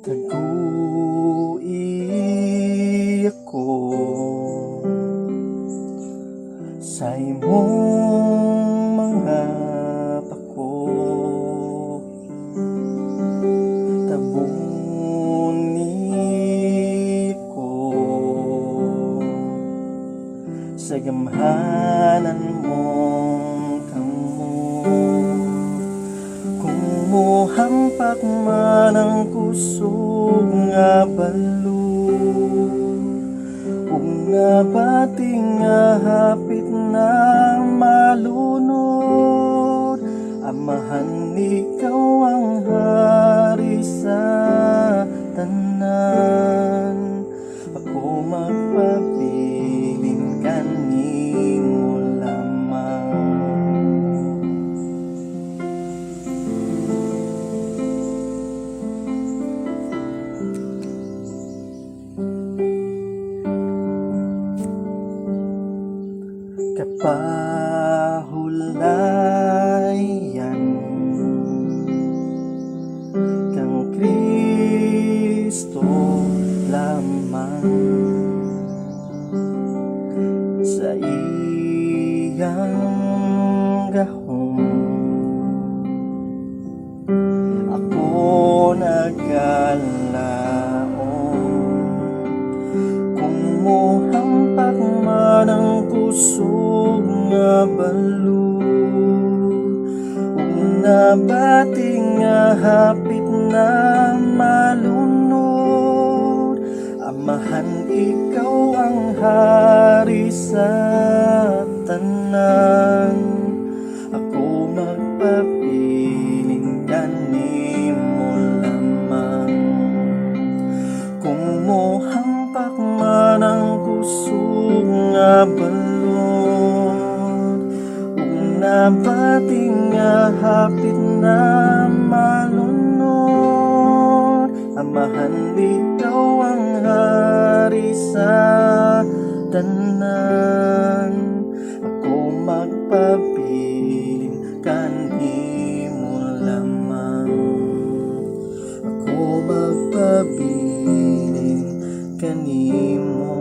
Tagui ako sa imong mga pako, tabuni ko sa gamhanan mong kamo. Kung mohampak man ang kusog nga balo, kung nabating nga hapit na malunod, amahan ikaw ang hari sa tanan. Ako magpabilin kanimo lamang. Kapahulayan kang Kristo lamang, sa iyang gahom ako nagalaon. Kung mohampak man ang kusog nga balo, kung nabating nga hapit na malunod, amahan ikaw ang hari sa tanan. Ako magpabilin kanimo lamang. Kung mohampak man ang kusog nga balon, kung nabating nga hapit na malunod, amahan ikaw ang hari sa tanan. Ako magpabilin kanimo lamang. Ako magpabilin kanimo